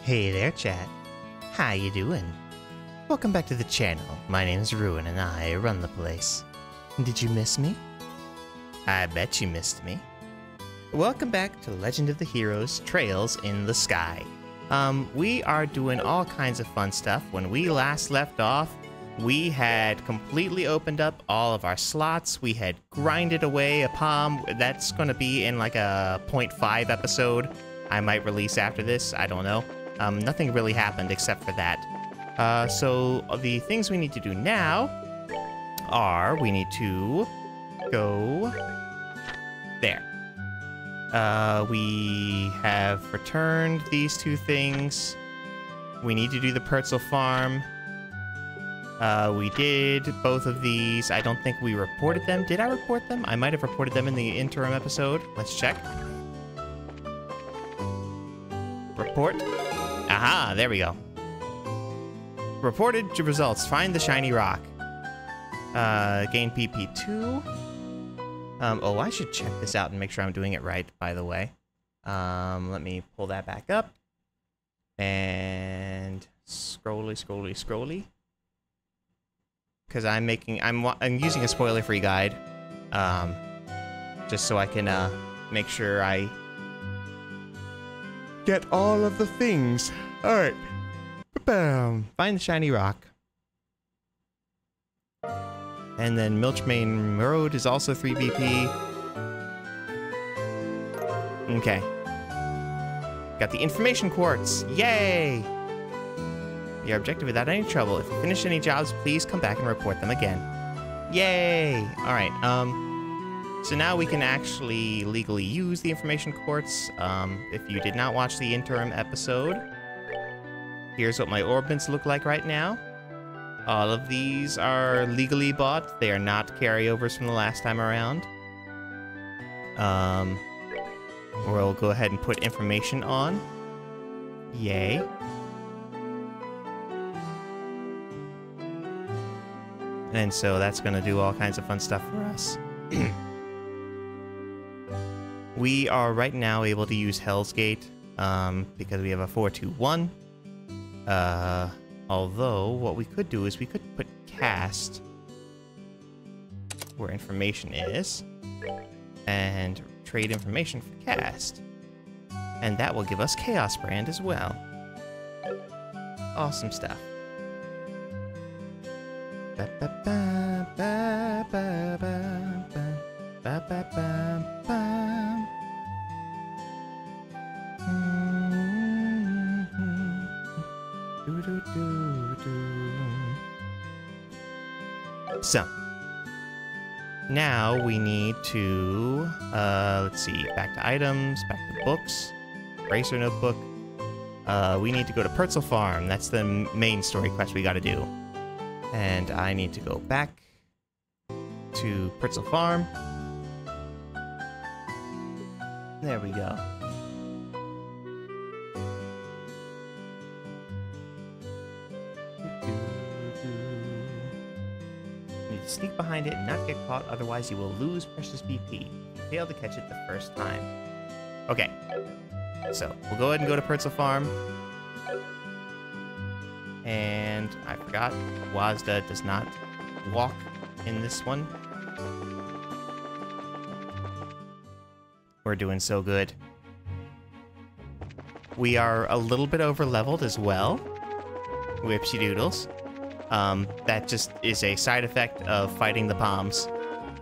Hey there, chat. How you doing? Welcome back to the channel. My name's Ruin and I run the place. Did you miss me? I bet you missed me. Welcome back to Legend of the Heroes Trails in the Sky. We are doing all kinds of fun stuff. When we last left off, we had completely opened up all of our slots. We had grinded away a palm. That's going to be in like a 0.5 episode I might release after this. I don't know. Nothing really happened except for that. So the things we need to do now are we need to go there. We have returned these two things. We need to do the Perzel farm. We did both of these. I don't think we reported them. Did I report them? I might have reported them in the interim episode. Let's check. Report. Aha, there we go. Reported results. Find the shiny rock. Gain PP2. Oh, I should check this out and make sure I'm doing it right, by the way. Let me pull that back up. And scrolly. Because I'm using a spoiler-free guide. Just so I can make sure I get all of the things. Alright. Bam. Find the shiny rock. And then Milchmane Road is also 3 BP. Okay. Got the information quartz. Yay! Your objective without any trouble. If you finish any jobs, please come back and report them again. Yay! Alright, so now we can actually legally use the information quartz. If you did not watch the interim episode, here's what my orbments look like right now. All of these are legally bought. They are not carryovers from the last time around. We'll go ahead and put information on. Yay. And so that's going to do all kinds of fun stuff for us. We are right now able to use Hell's Gate because we have a 421. Although, what we could do is we could put cast where information is and trade information for cast. And that will give us Chaos Brand as well. Awesome stuff. So, now we need to, let's see, back to items, back to books, Racer Notebook. We need to go to Perzel Farm. That's the main story quest we gotta do. And I need to go back to Perzel Farm. There we go. Sneak behind it and not get caught, otherwise you will lose precious BP. You fail to catch it the first time. Okay, so we'll go ahead and go to Perzel Farm. And I forgot, Wazda does not walk in this one. We're doing so good. We are a little bit over-leveled as well. Whipsy doodles. That just is a side effect of fighting the palms.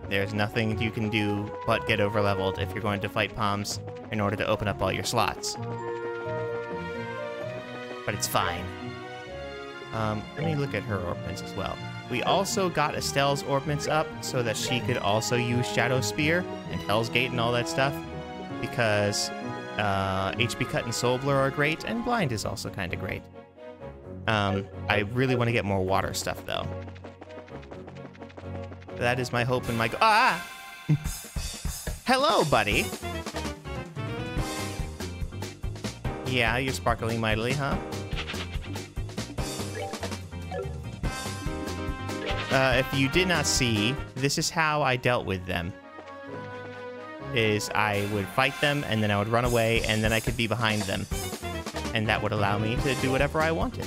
There's nothing you can do but get over-leveled if you're going to fight palms in order to open up all your slots. But it's fine. Let me look at her orbments as well. We also got Estelle's orbments up so that she could also use Shadow Spear and Hell's Gate and all that stuff. Because HP Cut and Soul Blur are great, and Blind is also kind of great. I really want to get more water stuff, though. That is my hope and my Ah! Hello, buddy! Yeah, you're sparkling mightily, huh? If you did not see, this is how I dealt with them. Is I would fight them, and then I would run away, and then I could be behind them. and that would allow me to do whatever I wanted.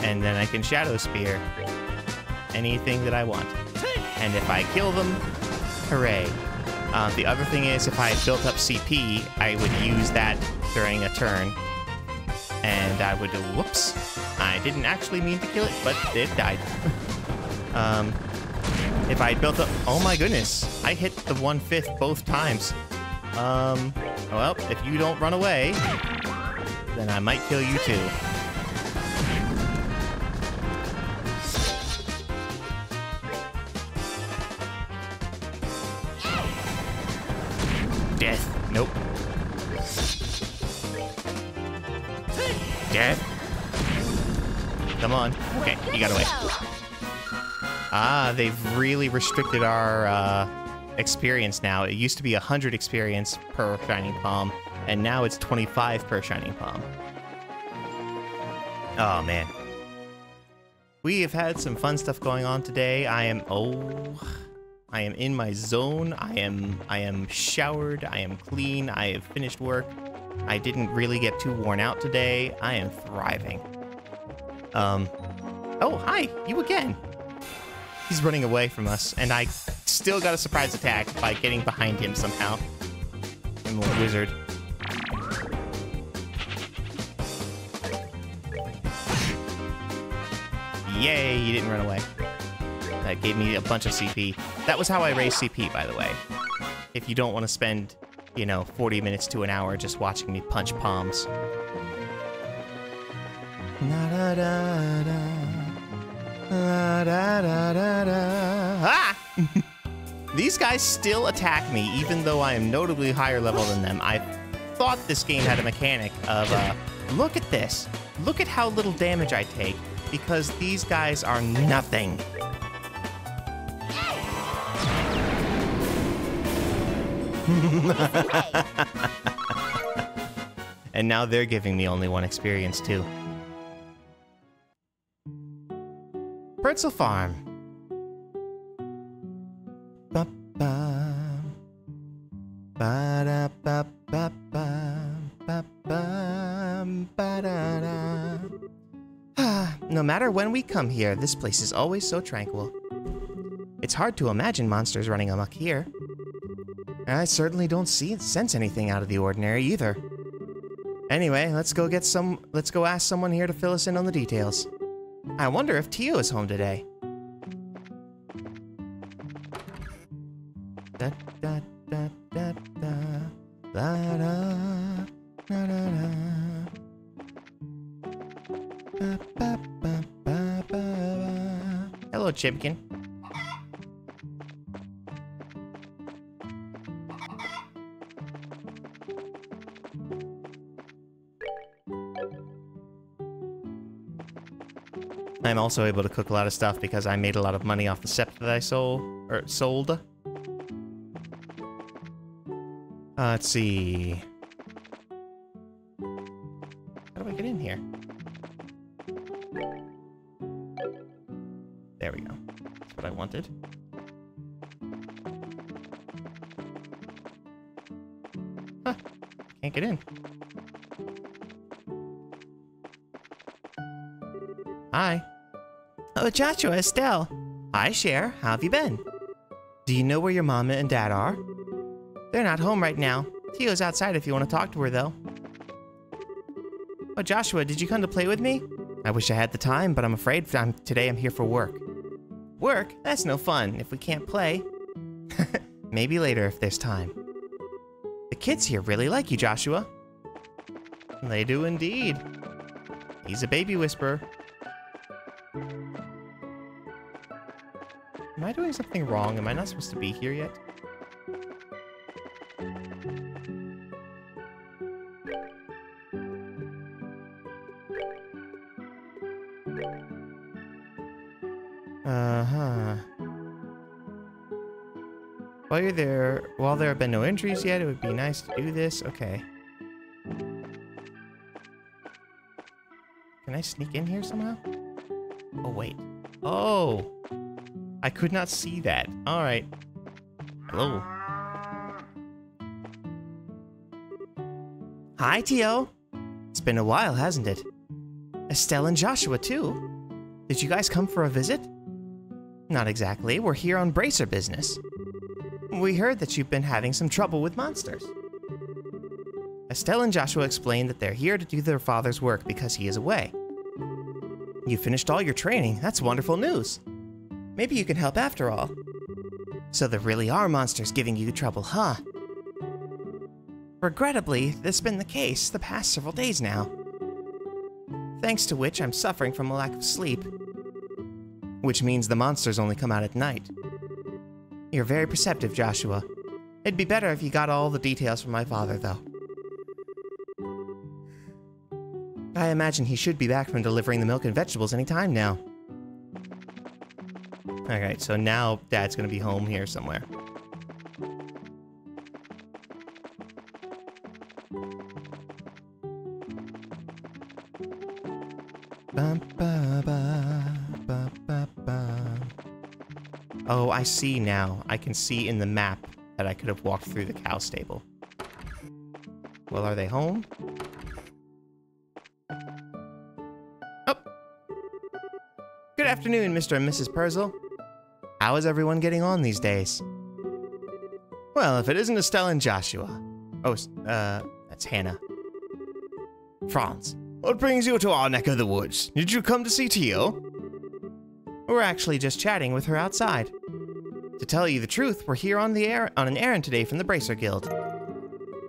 And then I can Shadow Spear anything that I want. And if I kill them, hooray. The other thing is, if I built up CP, I would use that during a turn. And I would, whoops. I didn't actually mean to kill it, but it died. If I built up, oh my goodness. I hit the 1/5 both times. Well, if you don't run away, then I might kill you too. Death. Nope. Death. Come on. Okay, you got away. Ah, they've really restricted our experience now. It used to be 100 experience per Shining Palm, and now it's 25 per Shining Palm. Oh, man. We have had some fun stuff going on today. I am in my zone. I am showered. I am clean. I have finished work. I didn't really get too worn out today. I am thriving. Oh, hi, you again. He's running away from us, and I still got a surprise attack by getting behind him somehow. I'm a wizard. Yay, you didn't run away. That gave me a bunch of CP. That was how I raised CP, by the way. If you don't want to spend, you know, 40 minutes to an hour just watching me punch palms. Ah! These guys still attack me, even though I am notably higher level than them. I thought this game had a mechanic of, look at this. Look at how little damage I take, because these guys are nothing. And now they're giving me only 1 experience, too. Perzel Farm. No matter when we come here, this place is always so tranquil. It's hard to imagine monsters running amok here. I certainly don't sense anything out of the ordinary either. Anyway, let's go ask someone here to fill us in on the details. I wonder if Tio is home today. Da, da, da, da, da, da, da, da, da, da. Ba, ba, ba, ba, ba. Hello, Chipkin. I'm also able to cook a lot of stuff because I made a lot of money off the scepter that I sold. Let's see. How do I get in here? There we go. That's what I wanted. Huh. Can't get in. Hi. Oh, Joshua, Estelle. Hi, Cher. How have you been? Do you know where your mama and dad are? They're not home right now. Tio's outside if you want to talk to her, though. Oh, Joshua, did you come to play with me? I wish I had the time, but I'm afraid today I'm here for work. Work? That's no fun if we can't play. Maybe later if there's time. The kids here really like you, Joshua. They do indeed. He's a baby whisperer. Am I doing something wrong? Am I not supposed to be here yet? Uh-huh. While there have been no injuries yet, it would be nice to do this. Okay. Can I sneak in here somehow? Oh, wait. Oh! I could not see that. Alright. Hello. Hi, Tio. It's been a while, hasn't it? Estelle and Joshua, too. Did you guys come for a visit? Not exactly. We're here on bracer business. We heard that you've been having some trouble with monsters. Estelle and Joshua explained that they're here to do their father's work because he is away. You finished all your training. That's wonderful news. Maybe you can help after all. So there really are monsters giving you trouble, huh? Regrettably, this has been the case the past several days now. Thanks to which I'm suffering from a lack of sleep. Which means the monsters only come out at night. You're very perceptive, Joshua. It'd be better if you got all the details from my father, though. I imagine he should be back from delivering the milk and vegetables any time now. Alright, so now Dad's gonna be home here somewhere. Oh, I see now. I can see in the map that I could have walked through the cow stable. Well, are they home? Oh! Good afternoon, Mr. and Mrs. Perzel. How is everyone getting on these days? Well, if it isn't Estelle and Joshua. Oh, that's Hannah. Franz, what brings you to our neck of the woods? Did you come to see Tio? We're actually just chatting with her outside. To tell you the truth, we're here on an errand today from the Bracer Guild.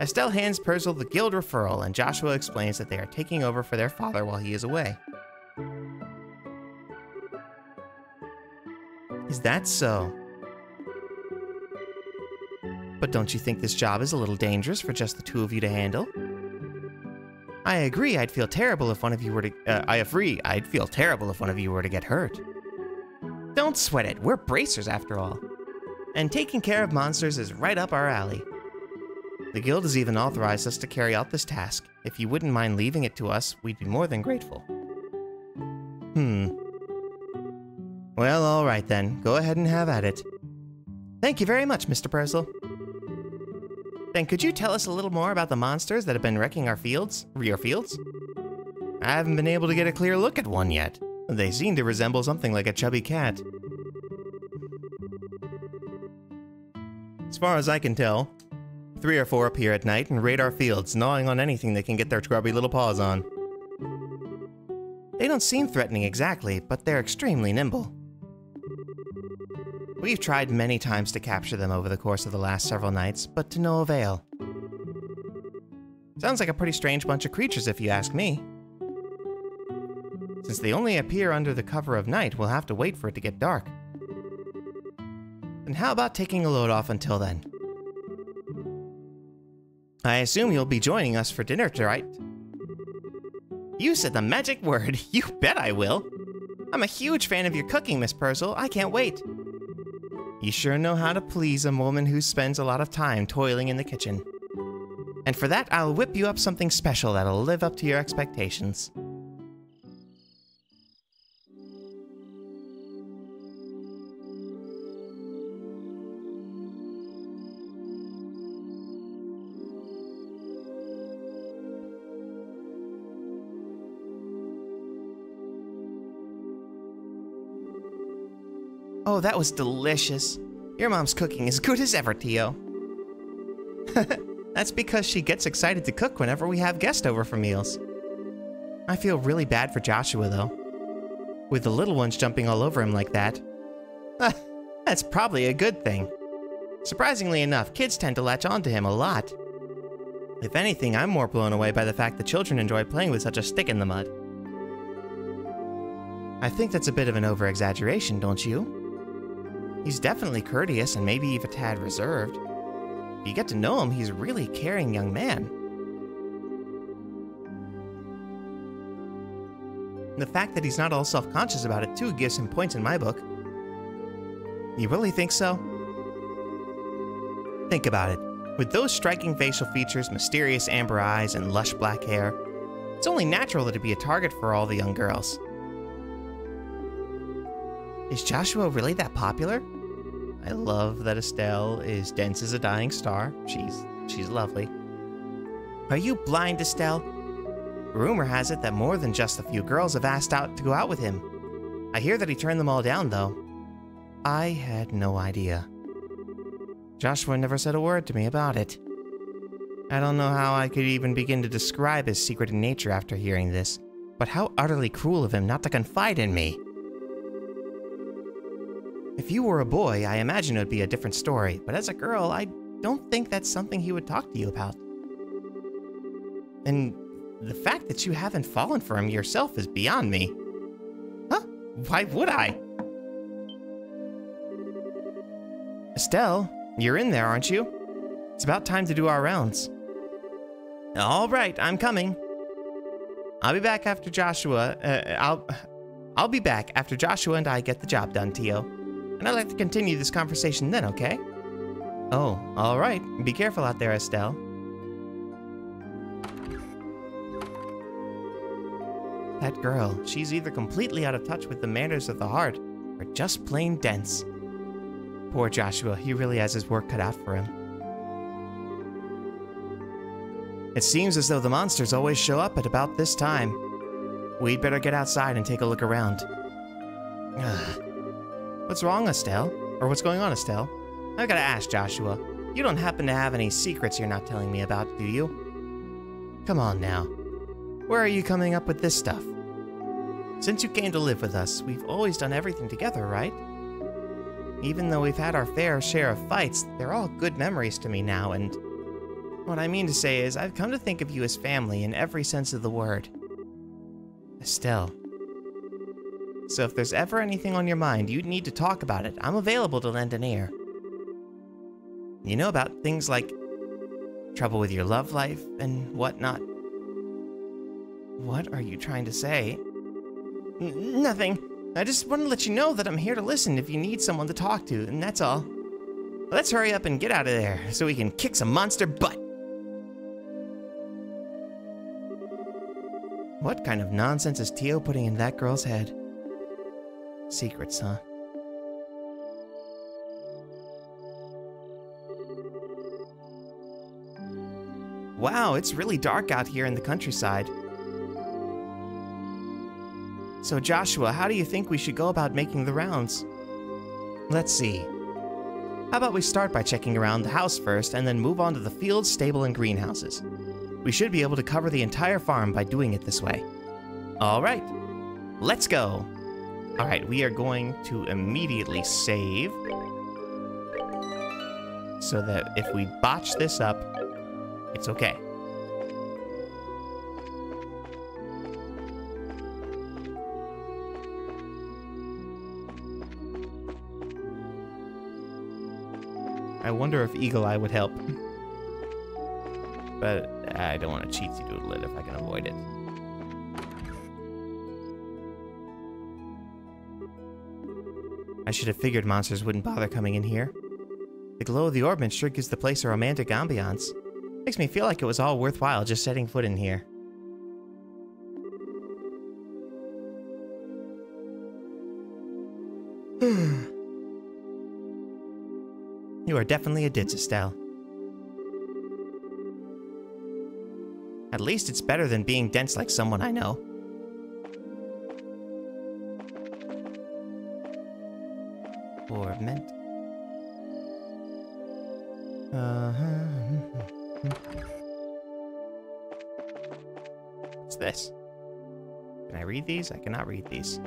Estelle hands Perzel the guild referral, and Joshua explains that they are taking over for their father while he is away. Is that so? But don't you think this job is a little dangerous for just the two of you to handle? I agree, I'd feel terrible if one of you were to- I'd feel terrible if one of you were to get hurt. Don't sweat it, we're bracers after all. And taking care of monsters is right up our alley. The guild has even authorized us to carry out this task. If you wouldn't mind leaving it to us, we'd be more than grateful. Well, alright then. Go ahead and have at it. Thank you very much, Mr. Perzel. Then could you tell us a little more about the monsters that have been wrecking our fields? Your fields? I haven't been able to get a clear look at one yet. They seem to resemble something like a chubby cat. As far as I can tell, 3 or 4 appear at night and raid our fields, gnawing on anything they can get their grubby little paws on. They don't seem threatening exactly, but they're extremely nimble. We've tried many times to capture them over the course of the last several nights, but to no avail. Sounds like a pretty strange bunch of creatures if you ask me. Since they only appear under the cover of night, we'll have to wait for it to get dark. Then how about taking a load off until then? I assume you'll be joining us for dinner tonight. You said the magic word. You bet I will. I'm a huge fan of your cooking, Miss Perzel. I can't wait. You sure know how to please a woman who spends a lot of time toiling in the kitchen. And for that, I'll whip you up something special that'll live up to your expectations. Oh, that was delicious. Your mom's cooking is good as ever, Tio. That's because she gets excited to cook whenever we have guests over for meals. I feel really bad for Joshua, though. With the little ones jumping all over him like that. That's probably a good thing. Surprisingly enough, kids tend to latch onto him a lot. If anything, I'm more blown away by the fact that children enjoy playing with such a stick in the mud. I think that's a bit of an over-exaggeration, don't you? He's definitely courteous and maybe even a tad reserved. If you get to know him, he's a really caring young man. The fact that he's not all self-conscious about it too gives him points in my book. You really think so? Think about it. With those striking facial features, mysterious amber eyes, and lush black hair, it's only natural that he'd be a target for all the young girls. Is Joshua really that popular? I love that Estelle is dense as a dying star. She's lovely. Are you blind, Estelle? Rumor has it that more than just a few girls have asked out to go out with him. I hear that he turned them all down, though. I had no idea. Joshua never said a word to me about it. I don't know how I could even begin to describe his secret nature after hearing this, but how utterly cruel of him not to confide in me. If you were a boy, I imagine it would be a different story, but as a girl, I don't think that's something he would talk to you about. And the fact that you haven't fallen for him yourself is beyond me. Huh? Why would I? Estelle, you're in there, aren't you? It's about time to do our rounds. All right, I'm coming. I'll be back after Joshua. I'll be back after Joshua and I get the job done, Tio. And I'd like to continue this conversation then, okay? Oh, all right. Be careful out there, Estelle. That girl, she's either completely out of touch with the manners of the heart, or just plain dense. Poor Joshua, he really has his work cut out for him. It seems as though the monsters always show up at about this time. We'd better get outside and take a look around. What's wrong, Estelle? Or what's going on, Estelle? I've gotta ask, Joshua. You don't happen to have any secrets you're not telling me about, do you? Come on now. Where are you coming up with this stuff? Since you came to live with us, we've always done everything together, right? Even though we've had our fair share of fights, they're all good memories to me now, and what I mean to say is I've come to think of you as family in every sense of the word. Estelle. So if there's ever anything on your mind you'd need to talk about it, I'm available to lend an ear. You know about things like trouble with your love life and whatnot. What are you trying to say? Nothing. I just want to let you know that I'm here to listen if you need someone to talk to, and that's all. Let's hurry up and get out of there so we can kick some monster butt. What kind of nonsense is Tio putting in that girl's head? Secrets, huh? Wow, it's really dark out here in the countryside. So Joshua, how do you think we should go about making the rounds? Let's see. How about we start by checking around the house first and then move on to the fields, stable, and greenhouses. We should be able to cover the entire farm by doing it this way. All right, let's go. All right, we are going to immediately save so that if we botch this up, it's okay. I wonder if Eagle Eye would help. But I don't want to cheatsy doodle it if I can avoid it. I should have figured monsters wouldn't bother coming in here. The glow of the orbment sure gives the place a romantic ambiance. Makes me feel like it was all worthwhile just setting foot in here. You are definitely a ditz, Estelle. At least it's better than being dense like someone I know. Or meant. What's this? Can I read these? I cannot read these.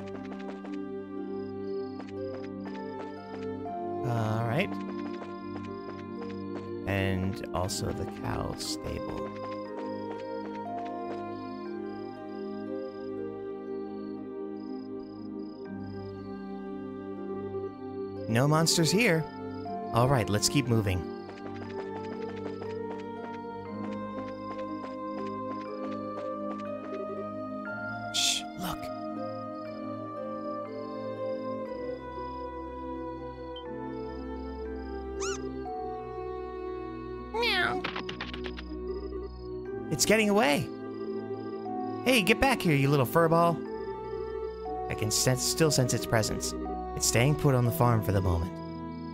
Alright. And also the cow stable. No monsters here. Alright, let's keep moving. Shh, look. Meow. It's getting away. Hey, get back here, you little furball. I can still sense its presence. It's staying put on the farm for the moment.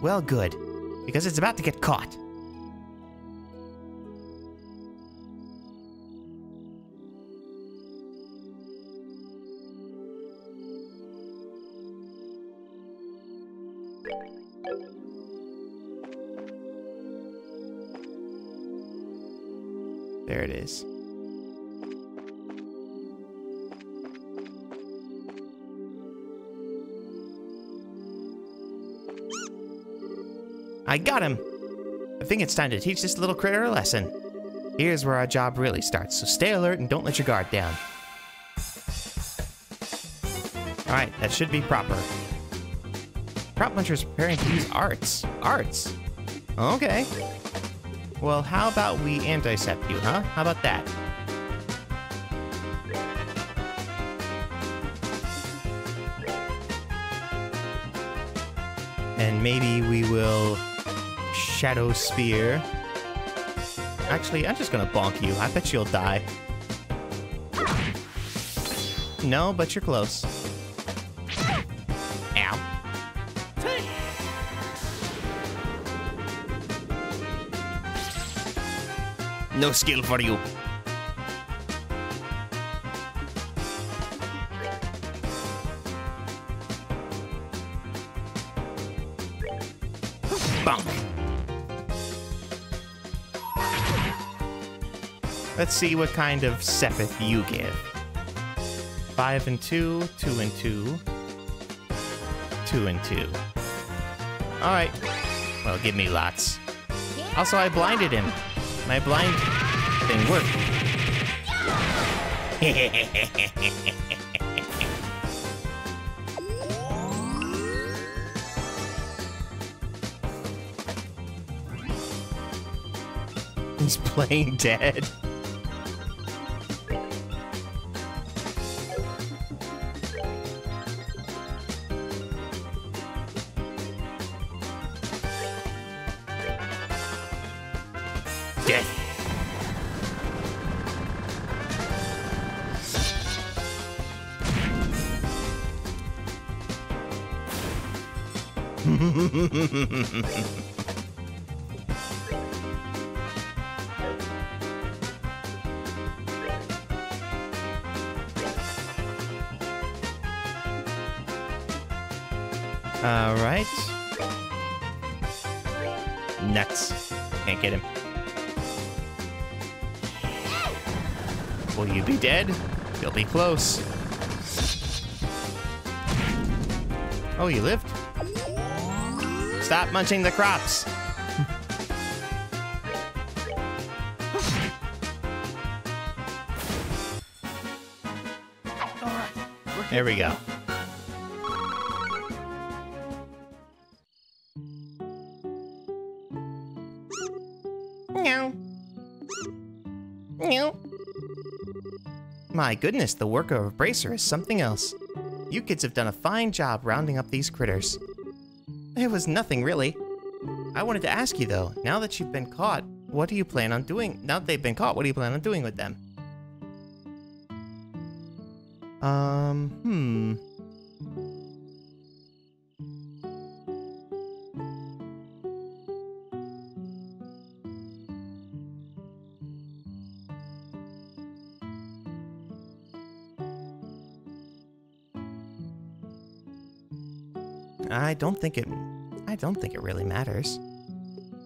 Well, good, because it's about to get caught. There it is. I got him! I think it's time to teach this little critter a lesson. Here's where our job really starts, so stay alert and don't let your guard down. Alright, that should be proper. Prop Muncher's preparing to use arts. Arts? Okay. Well, how about we anticept you, huh? How about that? And maybe we will Shadow Spear. Actually, I'm just gonna bonk you. I bet you'll die. No, but you're close. Ow. No skill for you. Bonk. Let's see what kind of Sepith you give. 5 and 2, 2 and 2, 2 and 2. Alright. Well, give me lots. Also, I blinded him. My blind thing worked. He's playing dead. Death. All right. Nuts. Can't get him. Will you be dead? You'll be close. Oh, you lived? Stop munching the crops. There we go. Meow. Meow. My goodness, the work of a bracer is something else. You kids have done a fine job rounding up these critters. It was nothing, really. I wanted to ask you, though, now that you've been caught, what do you plan on doing? Now that they've been caught, what do you plan on doing with them? I don't think it really matters.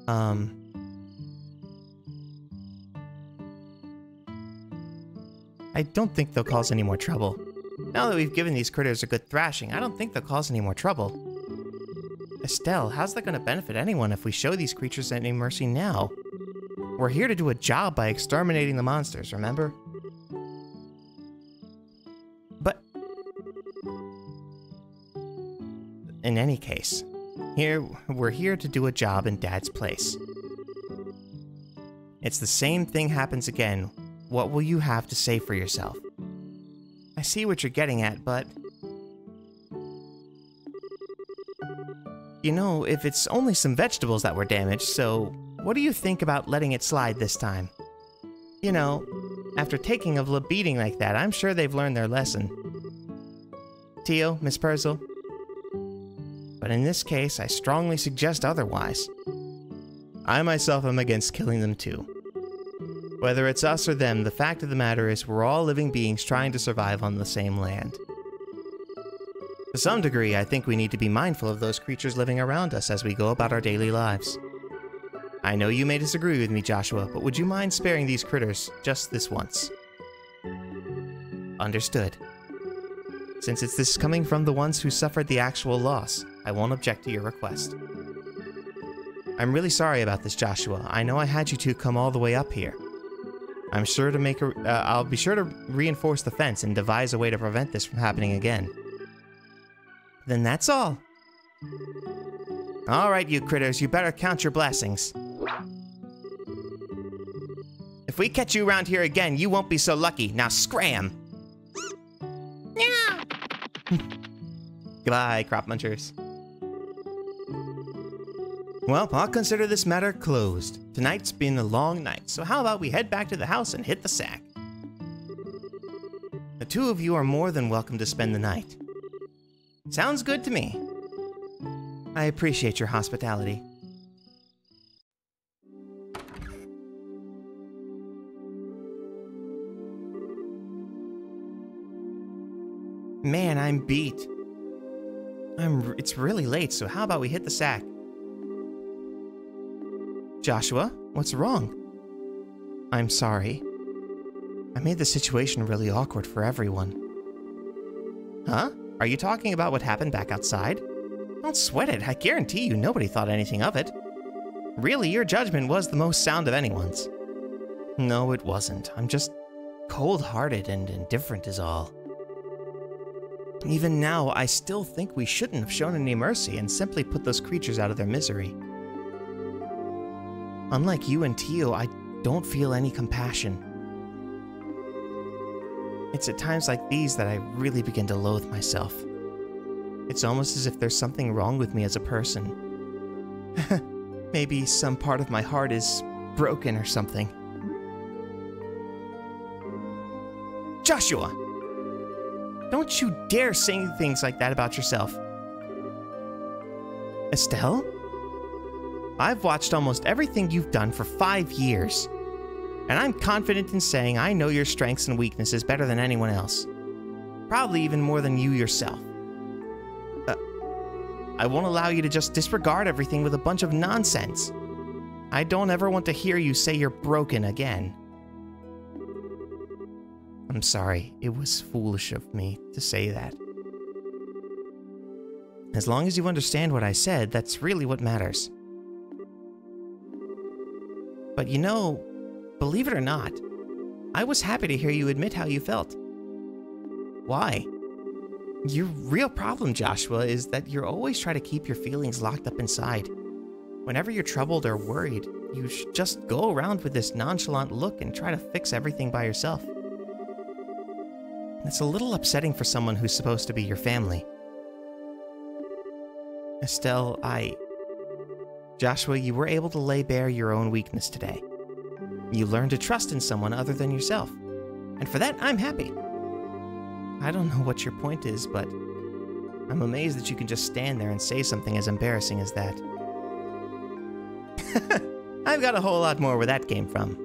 I don't think they'll cause any more trouble. Now that we've given these critters a good thrashing, I don't think they'll cause any more trouble. Estelle, how's that gonna benefit anyone if we show these creatures any mercy now? We're here to do a job by exterminating the monsters, remember? But in any case, we're here to do a job in Dad's place. It's the same thing happens again. What will you have to say for yourself? I see what you're getting at, but... You know, if it's only some vegetables that were damaged, so what do you think about letting it slide this time? You know, after taking a beating like that, I'm sure they've learned their lesson. Tio, Miss Perzel? But in this case, I strongly suggest otherwise. I myself am against killing them too. Whether it's us or them, the fact of the matter is we're all living beings trying to survive on the same land. To some degree, I think we need to be mindful of those creatures living around us as we go about our daily lives. I know you may disagree with me, Joshua, but would you mind sparing these critters just this once? Understood. Since it's this coming from the ones who suffered the actual loss, I won't object to your request. I'm really sorry about this, Joshua. I know I had you two come all the way up here. I'll be sure to reinforce the fence and devise a way to prevent this from happening again. Then that's all. All right, you critters, you better count your blessings. If we catch you around here again, you won't be so lucky. Now scram! Yeah. Goodbye, crop munchers. Well, I'll consider this matter closed. Tonight's been a long night, so how about we head back to the house and hit the sack? The two of you are more than welcome to spend the night. Sounds good to me. I appreciate your hospitality. Man, I'm beat. It's really late, so how about we hit the sack? Joshua, what's wrong? I'm sorry. I made the situation really awkward for everyone. Huh? Are you talking about what happened back outside? Don't sweat it. I guarantee you nobody thought anything of it. Really, your judgment was the most sound of anyone's. No, it wasn't. I'm just cold-hearted and indifferent is all. Even now, I still think we shouldn't have shown any mercy and simply put those creatures out of their misery. Unlike you and Tio, I don't feel any compassion. It's at times like these that I really begin to loathe myself. It's almost as if there's something wrong with me as a person. Maybe some part of my heart is broken or something. Joshua! Don't you dare say things like that about yourself. Estelle? I've watched almost everything you've done for 5 years, and I'm confident in saying I know your strengths and weaknesses better than anyone else. Probably even more than you yourself. I won't allow you to just disregard everything with a bunch of nonsense. I don't ever want to hear you say you're broken again. I'm sorry, it was foolish of me to say that. As long as you understand what I said, that's really what matters. But you know, believe it or not, I was happy to hear you admit how you felt. Why? Your real problem, Joshua, is that you always try to keep your feelings locked up inside. Whenever you're troubled or worried, you just go around with this nonchalant look and try to fix everything by yourself. It's a little upsetting for someone who's supposed to be your family. Estelle, Joshua, you were able to lay bare your own weakness today. You learned to trust in someone other than yourself. And for that, I'm happy. I don't know what your point is, but I'm amazed that you can just stand there and say something as embarrassing as that. I've got a whole lot more where that came from.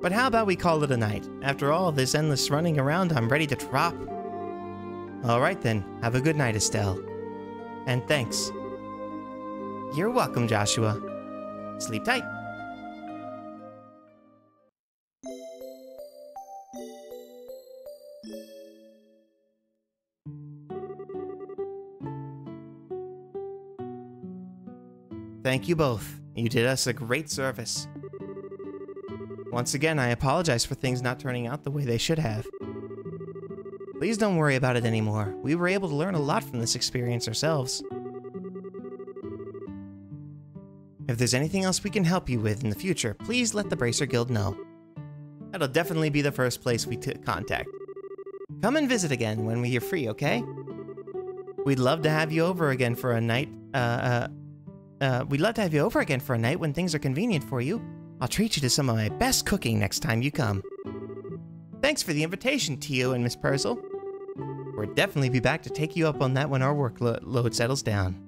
But how about we call it a night? After all this endless running around, I'm ready to drop. Alright then, have a good night, Estelle. And thanks. You're welcome, Joshua. Sleep tight. Thank you both. You did us a great service. Once again, I apologize for things not turning out the way they should have. Please don't worry about it anymore. We were able to learn a lot from this experience ourselves. If there's anything else we can help you with in the future, please let the Bracer Guild know. That'll definitely be the first place we contact. Come and visit again when we're free, okay? We'd love to have you over again for a night, we'd love to have you over again for a night when things are convenient for you. I'll treat you to some of my best cooking next time you come. Thanks for the invitation, Tio and Miss Perzel. We'll definitely be back to take you up on that when our workload settles down.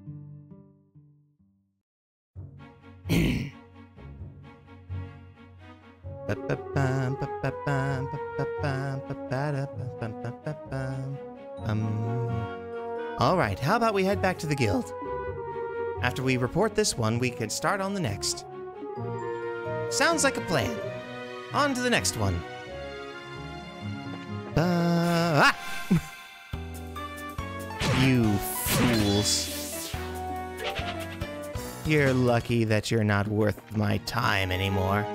Alright, how about we head back to the guild? After we report this one, we can start on the next. Sounds like a plan. On to the next one. You fools. You're lucky that you're not worth my time anymore.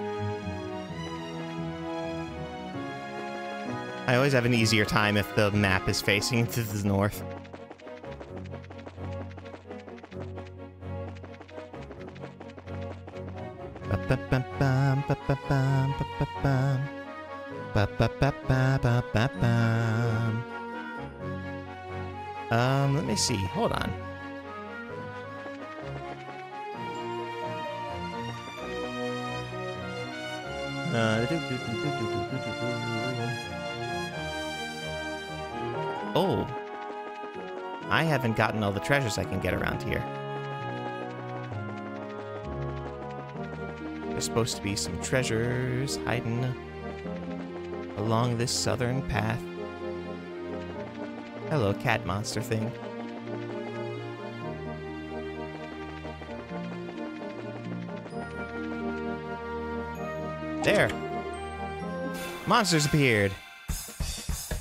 I always have an easier time if the map is facing to the north. Let me see. Hold on. Oh. I haven't gotten all the treasures I can get around here. There's supposed to be some treasures hiding along this southern path. Hello, cat monster thing. There. Monsters appeared.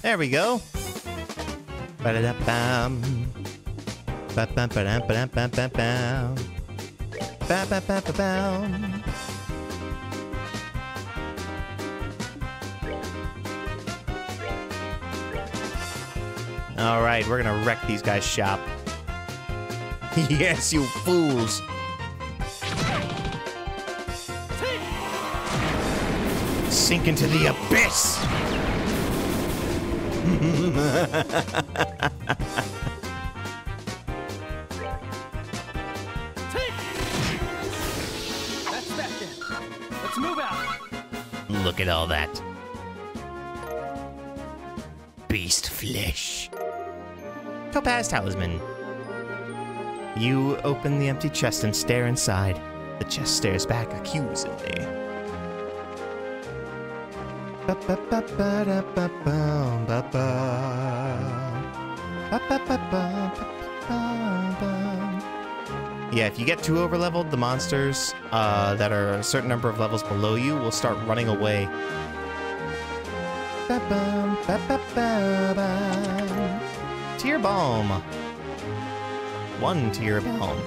There we go. Ba-da-da-bam. Ba-bam-ba-dam-ba-dam-ba-dam-ba-dam. Ba-ba-ba-ba-bam. All right, we're gonna wreck these guys' shop. Yes, you fools. Sink into the abyss. That's that then. Let's move out. Look at all that. Beast flesh. Topaz Talisman. You open the empty chest and stare inside. The chest stares back accusingly. Yeah, if you get too overleveled, the monsters that are a certain number of levels below you will start running away. Tear Balm. 1 Tear Balm.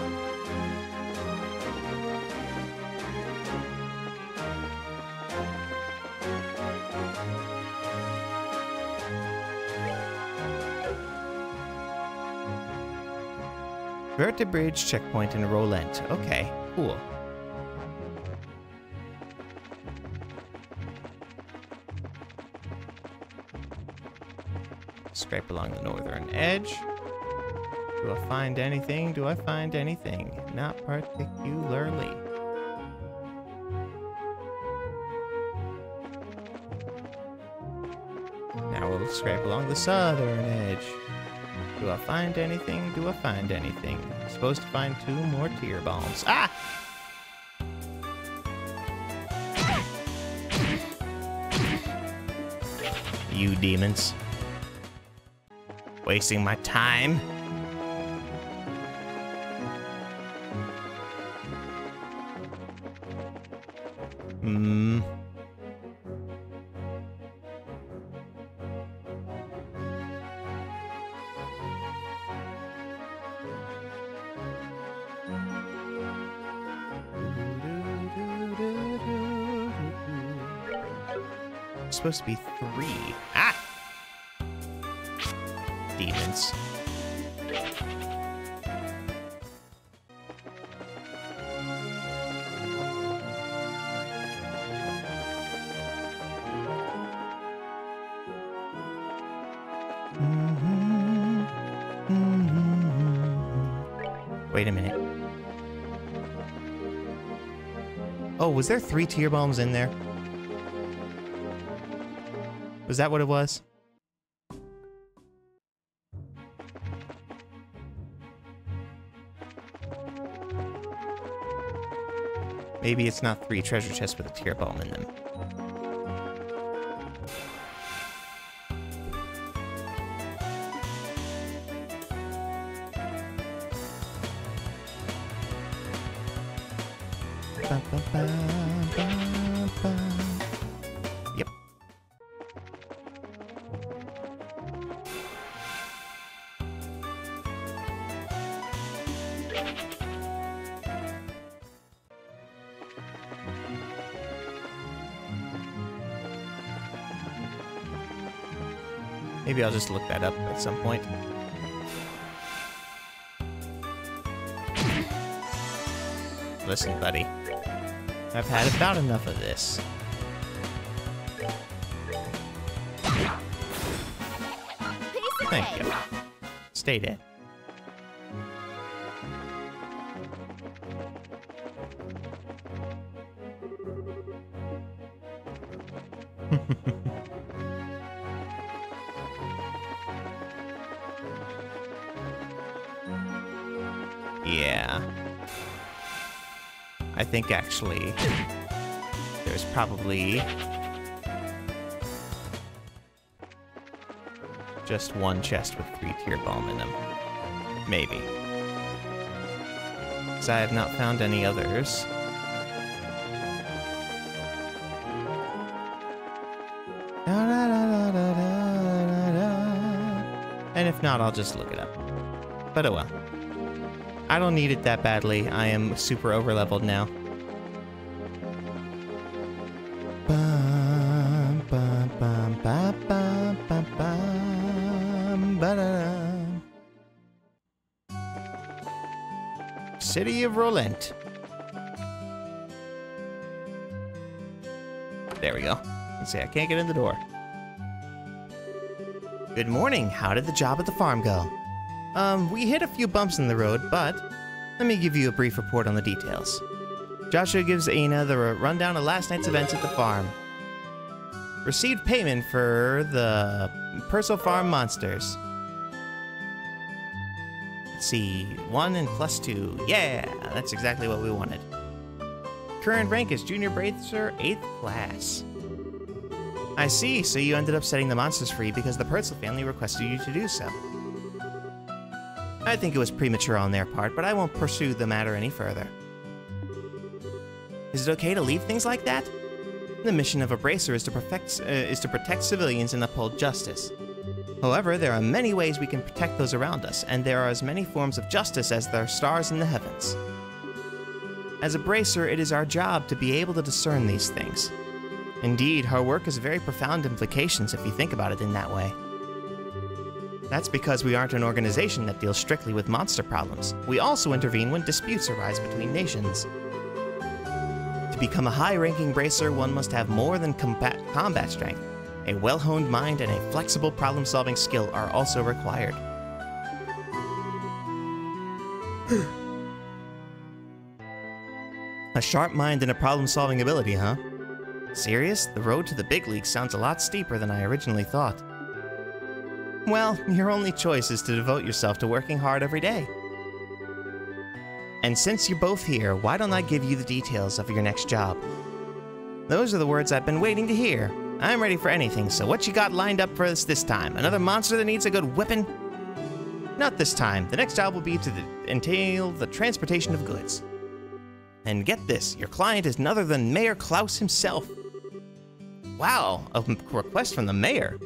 Verte Bridge checkpoint in Rolent. Okay, cool. Scrape along the northern edge. Do I find anything? Do I find anything? Not particularly. Now we'll scrape along the southern edge. Do I find anything? Do I find anything? I'm supposed to find 2 more Tear Balms. Ah! You demons. Wasting my time. Supposed to be 3. Ah! Demons. Wait a minute. Oh, was there 3 Tear Balms in there? Was that what it was? Maybe it's not 3 treasure chests with a Tear Balm in them. Yep. Maybe I'll just look that up at some point. Listen, buddy. I've had about enough of this. Thank you. Stay dead. Yeah. I think actually there's probably just one chest with 3 tier bomb in them. Maybe. Because I have not found any others. And if not, I'll just look it up. But oh well. I don't need it that badly. I am super overleveled now. Bum, bum, bum, bum, bum, bum, bum, ba-da-da. City of Rolent. There we go. Let's see, I can't get in the door. Good morning. How did the job at the farm go? We hit a few bumps in the road, but let me give you a brief report on the details. Joshua gives Aina the rundown of last night's events at the farm. Received payment for the Perzel farm monsters. Let's see, 1 and +2. Yeah, that's exactly what we wanted. Current rank is Junior Bracer, 8th class. I see, so you ended up setting the monsters free because the Perzel family requested you to do so. I think it was premature on their part, but I won't pursue the matter any further. Is it okay to leave things like that? The mission of a bracer is to protect civilians and uphold justice. However, there are many ways we can protect those around us, and there are as many forms of justice as there are stars in the heavens. As a bracer, it is our job to be able to discern these things. Indeed, our work has very profound implications if you think about it in that way. That's because we aren't an organization that deals strictly with monster problems. We also intervene when disputes arise between nations. To become a high-ranking bracer, one must have more than combat strength. A well-honed mind and a flexible problem-solving skill are also required. A sharp mind and a problem-solving ability, huh? Serious? The road to the big leagues sounds a lot steeper than I originally thought. Well, your only choice is to devote yourself to working hard every day. And since you're both here, why don't I give you the details of your next job? Those are the words I've been waiting to hear. I'm ready for anything, so what you got lined up for us this time? Another monster that needs a good whipping? Not this time. The next job will be to entail the transportation of goods. And get this, your client is none other than Mayor Klaus himself. Wow, a request from the mayor.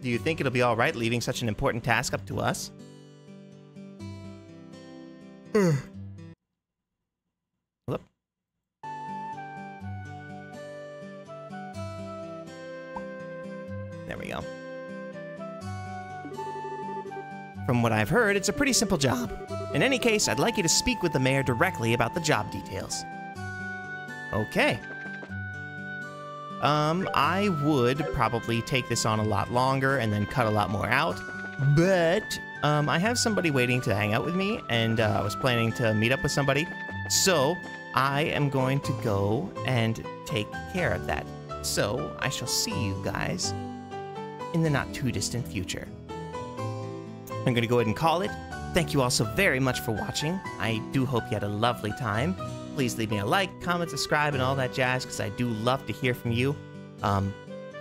Do you think it'll be alright leaving such an important task up to us? Whoop. There we go. From what I've heard, it's a pretty simple job. In any case, I'd like you to speak with the mayor directly about the job details. Okay. I would probably take this on a lot longer and then cut a lot more out, but I have somebody waiting to hang out with me, and I was planning to meet up with somebody, so I am going to go and take care of that. So I shall see you guys in the not too distant future. I'm gonna go ahead and call it. Thank you all so very much for watching. I do hope you had a lovely time. Please leave me a like, comment, subscribe, and all that jazz, because I do love to hear from you.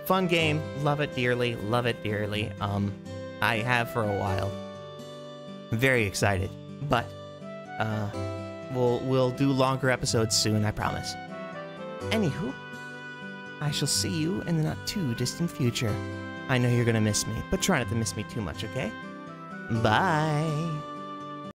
Fun game, love it dearly, love it dearly. I have for a while. I'm very excited, but, We'll do longer episodes soon, I promise. Anywho, I shall see you in the not too distant future. I know you're gonna miss me, but try not to miss me too much, okay? Bye.